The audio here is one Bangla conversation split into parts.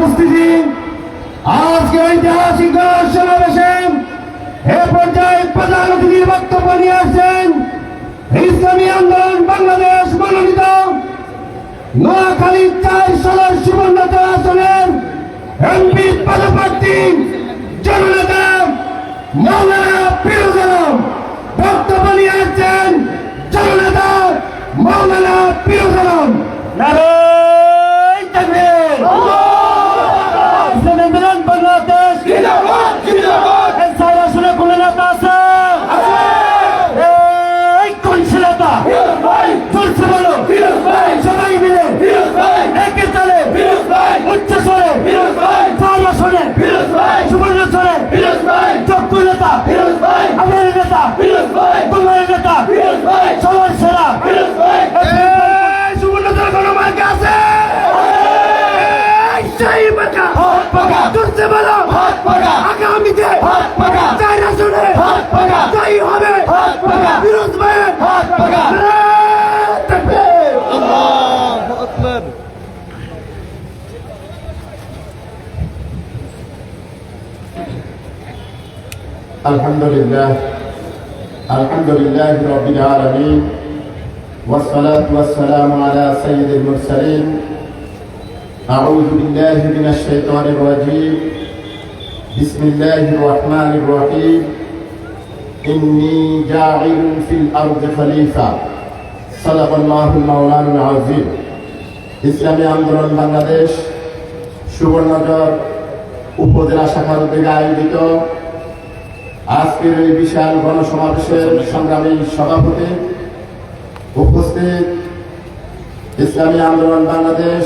উপস্থিতি আজকে ঐতিহাসিক সমাবেশে এ পর্যায়ে প্রধান অতিথির বক্তব্য নিয়ে আসছেন ইসলামী আন্দোলন বাংলাদেশ মনোনীত নোয়াখালী 4 সদর সুবর্ণচর আসনের এমপি পদপ্রার্থী জননেতা মাওলানা ফিরোজ আলম। বক্তব্য নিয়ে আসছেন জননেতা মাওলানা ফিরোজ আলম। নারায়ে তাকবীর। ইসলামী আন্দোলন বাংলাদেশ জিন্দাবাদ জিন্দাবাদ। এই সারা শুনে কোন নেতা আছে? এই কোন নেতা? ফিরোজ ভাই জোরসে বলো। ফিরোজ ভাই সবাই মিলে। ফিরোজ ভাই একে তালে। ফিরোজ ভাই উচ্চ স্বরে। ফিরোজ ভাই সারা শুনে। ফিরোজ ভাই সুবর্ণচরে। ফিরোজ ভাই যোগ্য নেতা। ফিরোজ ভাই আমাদের নেতা। ফিরোজ ভাই তোমার নেতা। ফিরোজ ভাই সবার সেরা। ফিরোজ ভাই সুবর্ণচর কোন মার্কা আছে? সেই মার্কা হাত পাকা জোরসে বলো। হাত পাকা আগামীতে হাত পাকা চাইরা শুনে হাত পাকা তাই হবে। হাত পাকা ফিরোজ ভাই হাত পাকা। তাকবীর আল্লাহু আকবার। আলহামদুলিল্লাহ আলহামদুলিল্লাহ রাব্বিল আলামিন والصلاة والسلام على سيد المرسلين أعوذ بالله من الشيطان الرجيم بسم الله الرحمن الرحيم إني جاعل في الأرض خليفة صدق الله المولانا العظيم ইসলামী আন্দোলন বাংলাদেশ সুবর্ণচর উপজেলা শাখার উদ্যোগে আয়োজিত আজকের এই বিশাল গণসমাবেশের সংগ্রামী সভাপতি, উপস্থিত ইসলামী আন্দোলন বাংলাদেশ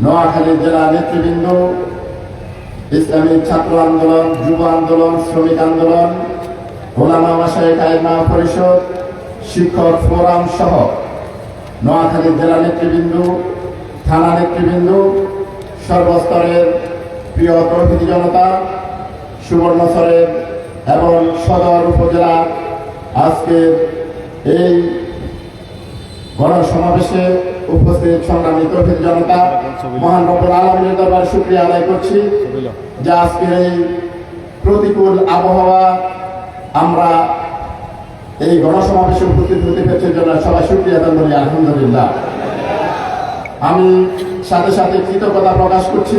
নোয়াখালী জেলা নেতৃবৃন্দ, ইসলামী ছাত্র আন্দোলন, যুব আন্দোলন, শ্রমিক আন্দোলন, ওলামা মাশায়েখ আইম্মা পরিষদ, শিক্ষক ফোরাম সহ নোয়াখালী জেলা নেতৃবৃন্দ, থানা নেতৃবৃন্দ, সর্বস্তরের প্রিয় তৌহিদি জনতা, সুবর্ণচরের এবং সদর উপজেলা আজকের এই গণসমাবেশে উপস্থিত সংগ্রামী তৌহিদি জনতা, মহান রব্বুল আলামিনের দরবারে শুকরিয়া আদায় করছি যে আজকের এই প্রতিকূল আবহাওয়া আমরা এই গণসমাবেশে উপস্থিত হতে পেরেছি জন্য সবাই শুকরিয়া আদায় করি আলহামদুলিল্লাহ। আমি সাথে সাথে কৃতজ্ঞতা প্রকাশ করছি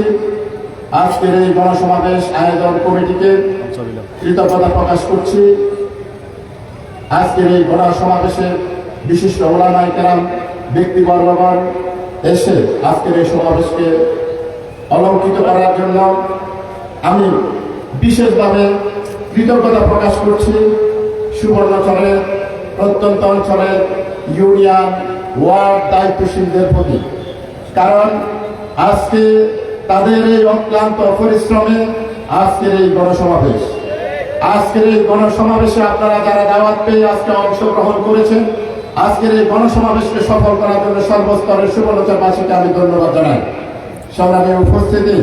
আজকের এই গণসমাবেশ আয়োজন কমিটিকে কৃতজ্ঞতা প্রকাশ করছি। আজকের এই গণসমাবেশে বিশিষ্ট ওলামায়ে কেরাম ব্যক্তিবর্গগণ এসে আজকের এই সমাবেশকে অলংকৃত করার জন্য আমি বিশেষভাবে কৃতজ্ঞতা প্রকাশ করছি সুবর্ণচরের প্রত্যন্ত অঞ্চলের ইউনিয়ন ওয়ার্ড দায়িত্বশীলদের প্রতি। কারণ আজকে তাদের এই অক্লান্ত পরিশ্রমে আজকের এই গণসমাবেশ, আজকের এই গণসমাবেশে আপনারা যারা দাওয়াত পেয়ে আজকে অংশগ্রহণ করেছেন, আজকের এই গণসমাবেশকে সফল করার জন্য সর্বস্তরের সুবর্ণচরবাসীকে আমি ধন্যবাদ জানাই। সংগ্রামী উপস্থিতি,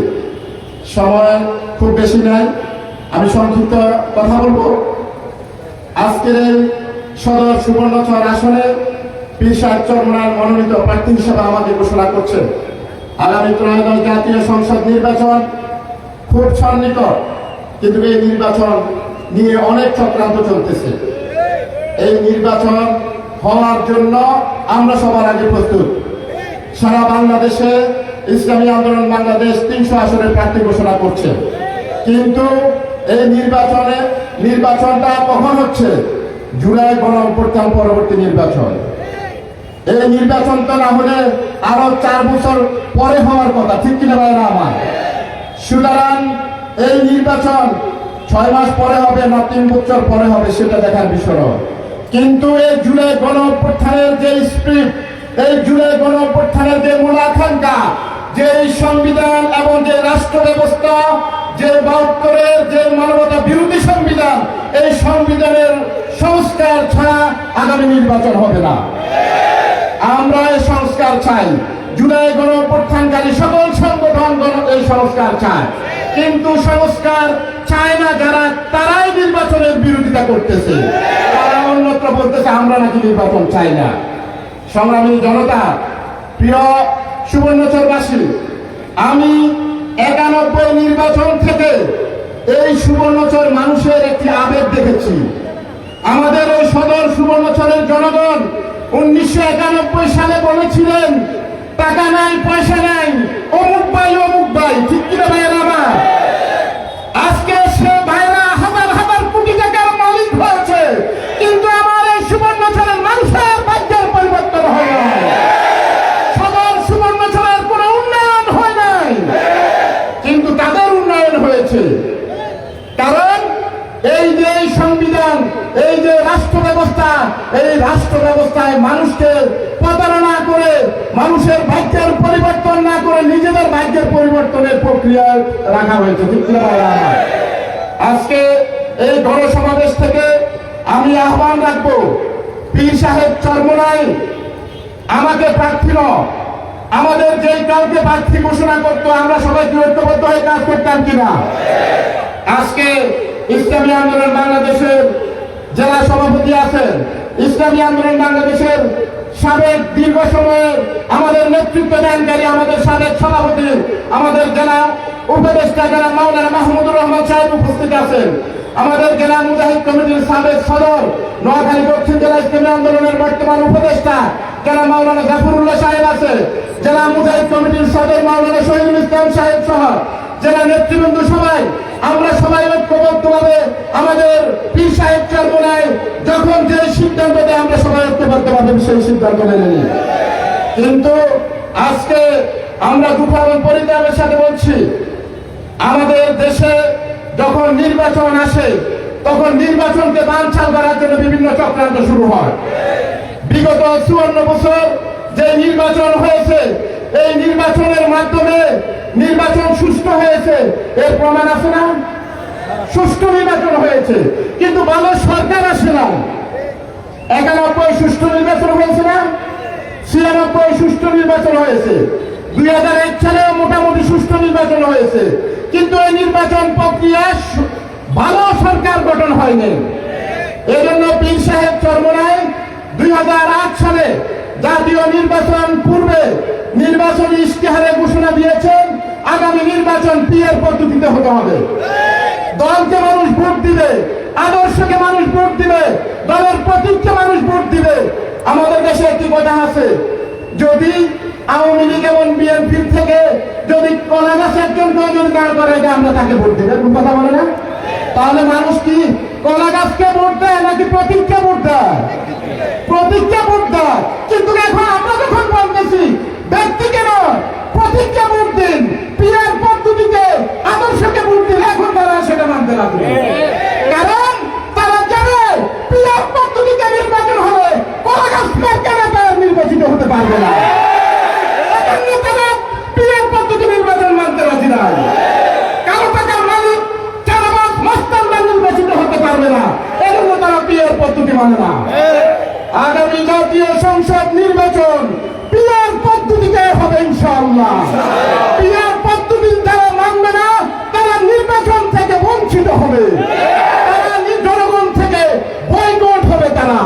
সময় খুব বেশি নাই, আমি সংক্ষিপ্ত কথা বলবো। আজকের এই সদর সুবর্ণচর আসনে পীর সাহেব চরমনার মনোনীত প্রার্থী হিসেবে আমাকে ঘোষণা করছেন। আগামী ত্রয়োদশ জাতীয় সংসদ নির্বাচন খুব সন্নিকট, কিন্তু এই নির্বাচন নিয়ে অনেক চক্রান্ত চলতেছে। এই নির্বাচন হওয়ার জন্য আমরা সবার আগে প্রস্তুত। সারা বাংলাদেশে ইসলামী আন্দোলন বাংলাদেশ 300 আসনের প্রার্থী ঘোষণা করছে, কিন্তু এই নির্বাচনটা কখন হচ্ছে? জুলাই গণঅভ্যুত্থান পরবর্তী নির্বাচন। এই নির্বাচনটা না হলে আরো 4 বছর পরে হওয়ার কথা, ঠিক কিনা ভাইরা আমার? সুতরাং এই নির্বাচন 6 মাস পরে হবে না 3 বছর পরে হবে সেটা দেখার বিষয় নয়। কিন্তু এই জুলাই গণঅভ্যুত্থানের যে স্পিরিট, এই জুলাই গণঅভ্যুত্থানের যে মূল আকাঙ্ক্ষা, যে সংবিধান এবং যে রাষ্ট্র ব্যবস্থা, যে 72-এর যে মানবতা বিরোধী সংবিধান, এই সংবিধানের সংস্কার ছাড়া আগামী নির্বাচন হবে না। আমরা এই সংস্কার চাই। জুলাই গণঅভ্যুত্থানকারী সকল সংগঠন এই সংস্কার চায়, কিন্তু সংস্কার চায় না যারা, তারাই নির্বাচনের বিরোধিতা করতেছে। তারা অন্যত্র বলতেছে আমরা নাকি নির্বাচন চাই না। সংগ্রামী জনতা, প্রিয় সুবর্ণচরবাসী, আমি 91 নির্বাচন থেকে এই সুবর্ণচর মানুষের একটি আবেগ দেখেছি। আমাদের ওই সদর সুবর্ণচরের জনগণ 1991 সালে বলেছিলেন টাকা নাই পয়সা নাই, অমুক ভাই, ঠিক কিনা ভাইয়েরা আমার? আজকে সে ভাইরা হাজার হাজার কোটি টাকার মালিক হয়েছে, কিন্তু আমার এই সুবর্ণচরের মানুষের ভাগ্যের পরিবর্তন হয় নাই। সদর সুবর্ণচরের কোনো উন্নয়ন হয় নাই, কিন্তু তাদের উন্নয়ন হয়েছে। কারণ এই যে সংবিধান, এই যে রাষ্ট্র ব্যবস্থা, এই রাষ্ট্র ব্যবস্থায় মানুষকে প্রতারণা করে, মানুষের ভাগ্যের পরিবর্তন না করে নিজেদের ভাগ্যের পরিবর্তনের প্রক্রিয়ায় রাখা হয়েছে। ঠিক কিনা ভাইরা? আজকে এই গণসমাবেশ থেকে আমি আহ্বান রাখবো, পীর সাহেব চরমোনাই আমাকে প্রার্থী আমাদের যেই কাউকে প্রার্থী ঘোষণা করতো, আমরা সবাই কি ঐক্যবদ্ধ হয়ে কাজ করতাম কিনা? আজকে ইসলামী আন্দোলন বাংলাদেশের জেলা সভাপতি আছেন, ইসলামী আন্দোলন বাংলাদেশের সাবেক দীর্ঘ সময়ের আমাদের নেতৃত্ব দানকারী আমাদের সাবেক সভাপতি, আমাদের জেলা উপদেষ্টা জেলা মাওলানা মাহমুদুর রহমান সাহেব উপস্থিত আছেন। আমাদের জেলা মুজাহিদ কমিটির সাবেক সদর নোয়াখালী দক্ষিণ জেলা ইসলামী আন্দোলনের বর্তমান উপদেষ্টা জেলা মাওলানা জাফরুল্লাহ সাহেব আছে। জেলা মুজাহিদ কমিটির সদর মাওলানা শহীদুল ইসলাম সাহেব সহ জেলা নেতৃবৃন্দ সবাই, আমরা সবাই ঐক্যবদ্ধভাবে আমাদের পীর সাহেব চরমোনাই যখন যে সিদ্ধান্ত দেয় আমরা সবাই ঐক্যবদ্ধভাবে সেই সিদ্ধান্ত মেনে নিই। কিন্তু আজকে আমরা দুঃখ এবং পরিতাপের সাথে বলছি, আমাদের দেশে যখন নির্বাচন আসে তখন নির্বাচনকে বানচাল করার জন্য বিভিন্ন চক্রান্ত শুরু হয়। বিগত 54 বছর যে নির্বাচন হয়েছে, এই নির্বাচনের মাধ্যমে নির্বাচন সুষ্ঠু হয়েছে, এর প্রমাণ আছে না? সুষ্ঠু নির্বাচন হয়েছে, কিন্তু ভালো সরকার আসে না। 91 সুষ্ঠু নির্বাচন হয়েছে না? 96 সুষ্ঠু নির্বাচন হয়েছে, 2001 সালেও মোটামুটি সুষ্ঠু নির্বাচন হয়েছে, কিন্তু এই নির্বাচন প্রক্রিয়া ভালো সরকার গঠন হয়নি। এজন্য পীর সাহেব চরমোনাই 2008 সালে জাতীয় নির্বাচন পূর্বে নির্বাচনী ইশতেহারে ঘোষণা দিয়েছেন আগামী নির্বাচন পিয়ার পদ্ধতিতে হতে হবে। দলকে মানুষ ভোট দিবে, আদর্শকে মানুষ ভোট দিবে, দলের প্রতীককে মানুষ ভোট দিবে। আমাদের দেশে একটি কথা আছে, যদি আওয়ামী লীগ এবং বিএনপির থেকে যদি কলা গাছ একজনকে যদি দাঁড় করে আমরা তাকে ভোট দিবে, কথা বলে না? তাহলে মানুষ কি কলা গাছকে ভোট দেয় নাকি প্রতীককে ভোট দেয়? প্রতীককে ভোট দেয়। কিন্তু এখন আমরা যখন বলতেছি ব্যক্তিকে নয় প্রতীককে ভোট দিন, পিয়ার পদ্ধতিতে আদর্শকে ভোট দিন, এখন তারা সেটা মানতে রাখবে। কারণ তারা জানে পিয়ার পদ্ধতিতে নির্বাচন হলে কলা গাছ নির্বাচিত হতে পারবে না। তারা পিয়ার পদ্ধতি নির্বাচন মানতে রাজি নাই। কারো টাকার মালিক চারাবাস মস্তানরা নির্বাচিত হতে পারবে না, এজন্য তারা পিয়ার পদ্ধতি মানে না। আগামী জাতীয় সংসদ নির্বাচন পিয়ার পদ্ধতিতে হবে ইনশাআল্লাহ। পিয়ার পদ্ধতি যারা মানবে না তারা নির্বাচন থেকে বঞ্চিত হবে, তারা জনগণ থেকে বয়কট হবে। তারা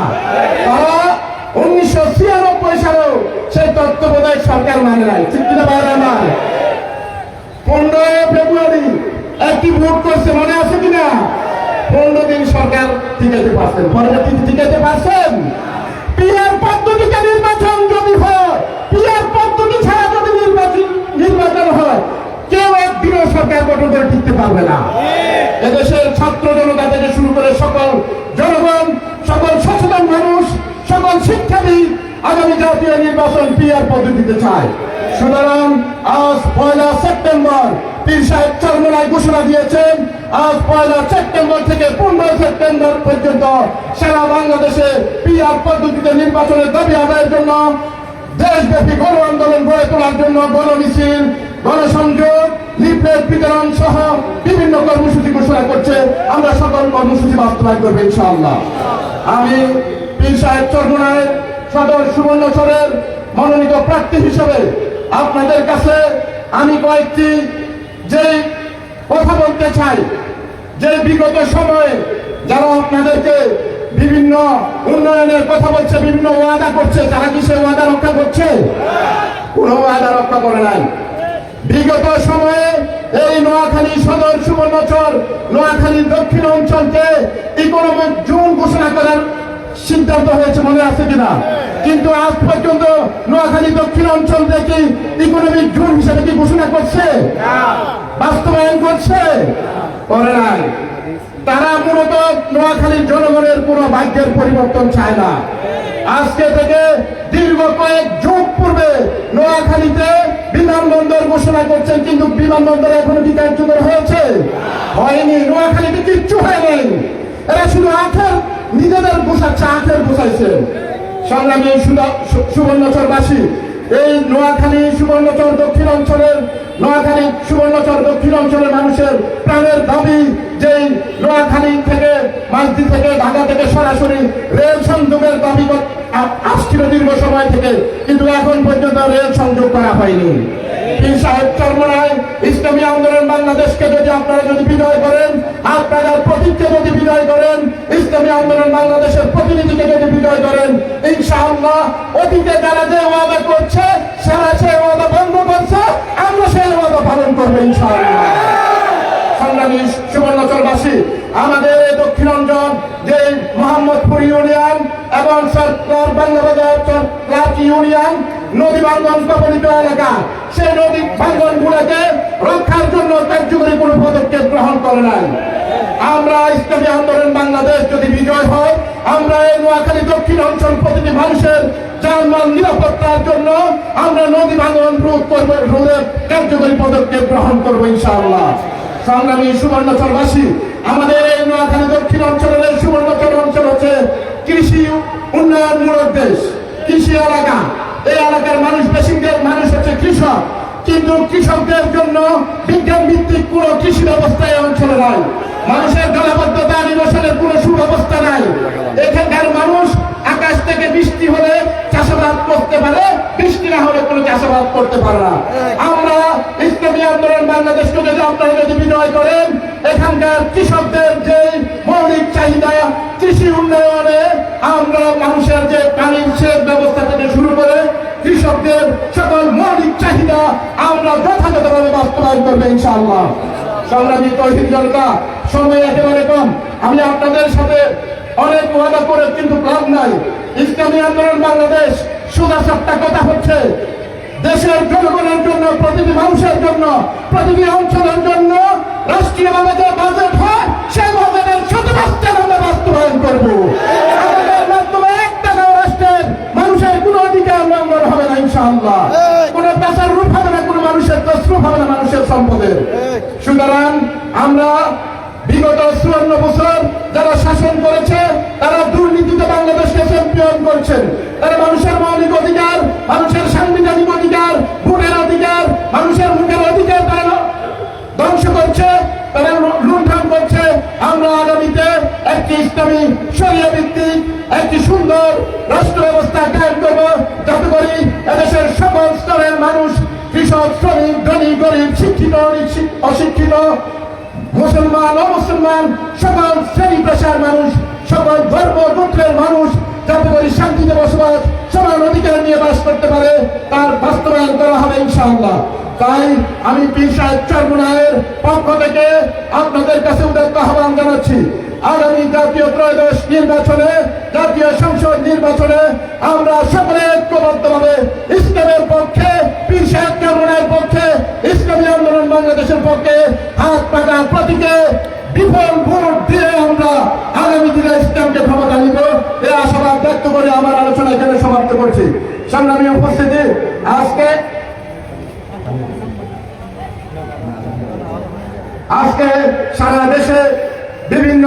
1996 সালেও সেই তত্ত্বাবধায়ক সরকার মানে নাই। ঠিক কিনা বাইরে আমার? 15 ফেব্রুয়ারি একটি ভোট করছে, মনে আছে কিনা? 15 দিন সরকার টিকাতে পারছেন, পরবর্তীতে টিকাতে পারছেন। পিয়ার পদ্ধতিতে নির্বাচন যদি হয়, পিয়ার পদ্ধতি ছাড়া যদি নির্বাচন হয়, কেউ একদিনও সরকার গঠন করে টিকতে পারবে না। এদেশের ছাত্র জনতা থেকে শুরু করে সকল জনগণ, সকল সচেতন মানুষ, সকল শিক্ষাবিদ আগামী জাতীয় নির্বাচন পিয়ার পদ্ধতিতে চায়। সুতরাং আজ 1 সেপ্টেম্বর পীর সাহেব চরমোনাই ঘোষণা দিয়েছেন, আজ 1 সেপ্টেম্বর থেকে 15 সেপ্টেম্বর পর্যন্ত সারা বাংলাদেশে পিয়ার পদ্ধতিতে নির্বাচনের দাবি আদায়ের জন্য দেশব্যাপী গণ আন্দোলন গড়ে তোলার জন্য গণমিছিল, গণসংযোগ, লিফলেট বিতরণ সহ বিভিন্ন কর্মসূচি ঘোষণা করছে। আমরা সকল কর্মসূচি বাস্তবায়ন করবো ইনশাআল্লাহ। আমি পীর সাহেব চরমোনাই সদর সুবর্ণচরের মনোনীত প্রার্থী হিসেবে আপনাদের কাছে আমি কয়েকটি যে কথা বলতে চাই, যে বিগত সময়ে যারা আপনাদেরকে বিভিন্ন উন্নয়নের কথা বলছে, বিভিন্ন ওয়াদা করছে, তারা কি সেই ওয়াদা রক্ষা করছে? কোনো ওয়াদা রক্ষা করে নাই। বিগত সময়ে এই নোয়াখালী সদর সুবর্ণচর নোয়াখালীর দক্ষিণ অঞ্চলকে ইকোনমিক জোন ঘোষণা করার সিদ্ধান্ত হয়েছে, মনে আছে কিনা? কিন্তু আজ পর্যন্ত নোয়াখালী দক্ষিণ অঞ্চল থেকে ইকোনমিক জোন হিসেবে কি ঘোষণা করছে? বাস্তবায়ন করছে? করে নাই। তারা মূলত নোয়াখালীর জনগণের কোনো ভাগ্যের পরিবর্তন চায় না। আজকে থেকে দীর্ঘ কয়েক যুগ পূর্বে নোয়াখালীতে বিমানবন্দর ঘোষণা করছেন, কিন্তু বিমানবন্দর এখনো কি কার্যকর হয়েছে? হয়নি। নোয়াখালীতে কিচ্ছু হয়নি। এরা শুধু আখের নিজেদের গোছাচ্ছে, আখের গোছাইছে। সংগ্রামী সুবর্ণচরবাসী, এই নোয়াখালী সুবর্ণচর দক্ষিণ অঞ্চলের নোয়াখালী সুবর্ণচর দক্ষিণ অঞ্চলের মানুষের প্রাণের দাবি যে নোয়াখালী থেকে মাঝদি থেকে ঢাকা থেকে সরাসরি রেল সংযোগের দাবি আসছিল দীর্ঘ সময় থেকে, কিন্তু এখন পর্যন্ত রেল সংযোগ করা হয়নি। পীর সাহেব চরমনায় ইসলামী আন্দোলন বাংলাদেশকে যদি আপনারা যদি বিজয় করেন, আপনারা প্রতীককে যদি বিজয় করেন, ইসলামী আন্দোলন বাংলাদেশের প্রতিনিধিকে যদি বিজয় করেন, ইনশাআল্লাহ অতীতে যারা যে ওয়াদা করছে সারা সেই ওয়াদা বন্ধ করছে, আমরা সেই ওয়াদা পালন করবো ইনশাআল্লাহ। সংগ্রামী সুবর্ণচরবাসী, আমাদের এই দক্ষিণ অঞ্চল যে মোহাম্মদপুর ইউনিয়ন এবং সরকার বাংলাবাজার ইউনিয়ন নদী ভাঙ্গন কবলিত এলাকা, সেই নদী ভাঙ্গন গুলোকে রক্ষার জন্য কার্যকরী কোনো পদক্ষেপ গ্রহণ করে নাই। আমরা ইসলামী আন্দোলন বাংলাদেশ যদি বিজয় হয়, আমরা এই নোয়াখালী দক্ষিণ অঞ্চল প্রতিটি মানুষের জানমাল নিরাপত্তার জন্য আমরা নদী ভাঙ্গন রোধ করবো, রোধের কার্যকরী পদক্ষেপ গ্রহণ করবো ইনশাআল্লাহ। সংগ্রামী সুবর্ণচরবাসী, আমাদের এই নোয়াখালী দক্ষিণ অঞ্চলের সুবর্ণচর অঞ্চল হচ্ছে কৃষি উন্নয়নমূলক দেশ, কৃষি এলাকা। এই এলাকার মানুষ, বেশিরভাগ মানুষ হচ্ছে কৃষক, কিন্তু কৃষকদের জন্য বিজ্ঞান ভিত্তিক কোন কৃষি ব্যবস্থা এই অঞ্চলে নাই। মানুষের জলাবদ্ধতা নিরসনের কোন সুব্যবস্থা নাই। এখানকার মানুষ আকাশ থেকে বৃষ্টি হলে চাষাবাদ করতে পারে, বৃষ্টি না হলে কোনো চাষাবাদ করতে পারে না। আমরা ইসলামী আন্দোলন বাংলাদেশকে যদি আপনারা যদি বিজয় করেন, এখানকার কৃষকদের যে মৌলিক চাহিদা কৃষি উন্নয়নে আমরা মানুষের যে পানির সেচ ব্যবস্থা থেকে শুরু করে কৃষকদের সকল মৌলিক চাহিদা আমরা যথাযথভাবে বাস্তবায়ন করবো ইনশাআল্লাহ। সংগ্রামী তৌহিদ জনতা, সময় একেবারে কম। আমি আপনাদের সাথে অনেক ওয়াদা করে কিন্তু লাভ নাই। ইসলামী আন্দোলন বাংলাদেশ সোজা সাপটা কথা হচ্ছে, দেশের জনগণের জন্য, প্রতিটি মানুষের জন্য, প্রতিটি অঞ্চলের জন্য রাষ্ট্রীয়ভাবে যে বাজেট হয় সেই বাজেটের ১৭টা আমরা বাস্তবায়ন করবো। আমাদের মাধ্যমে এক টাকাও রাষ্ট্রের মানুষের কোন অধিকার লঙ্ঘন হবে না ইনশাআল্লাহ। কোন পেশার রূপ হবে না, কোন মানুষের তসরুপ হবে না মানুষের সম্পদের। সুতরাং আমরা বিগত ৫৪ বছর যারা শাসন করেছে তারা দুর্নীতিতে বাংলাদেশকে চ্যাম্পিয়ন করছেন। তারা মানুষের মৌলিক অধিকার, মানুষের সাংবিধানিক অধিকার, ভোটের অধিকার, মানুষের মুখের অধিকার তারা ধ্বংস করছে, তারা লুণ্ঠন করছে। আমরা আগামীতে একটি ইসলামী শরিয়া ভিত্তিক একটি সুন্দর রাষ্ট্র ব্যবস্থা কায়েম করবো, যাতে করে এদেশের সকল স্তরের মানুষ, কৃষক, শ্রমিক, ধনী, গরিব, শিক্ষিত, অশিক্ষিত, মুসলমান, অমুসলমান, সকল শ্রেণী পেশার মানুষ, সকল ধর্ম গোত্রের মানুষ যাতে করে শান্তিতে বসবাস, সমান অধিকার নিয়ে বাস করতে পারে, তার বাস্তবায়ন করা হবে ইনশাআল্লাহ। তাই আমি পীর সাহেব চরমনায়ের পক্ষ থেকে আপনাদের কাছে উদাত্ত আহ্বান জানাচ্ছি, আগামী জাতীয় ত্রয়োদশ নির্বাচনে, জাতীয় সংসদ নির্বাচনে আমরা সকলে ঐক্যবদ্ধভাবে ইসলামের পক্ষে, পীর সাহেব চরমনায়ের পক্ষে, ইসলামী আন্দোলন বাংলাদেশের পক্ষে হাত পাকা প্রতীকে বিপুল ভোট দিয়ে আমরা আগামী দিনে ইসলামকে ক্ষমতা নিব, এই আশাবাদ ব্যক্ত করে আমার আলোচনা এখানে সমাপ্ত করছি। সংগ্রামী উপস্থিতি, আজকে সারা দেশে বিভিন্ন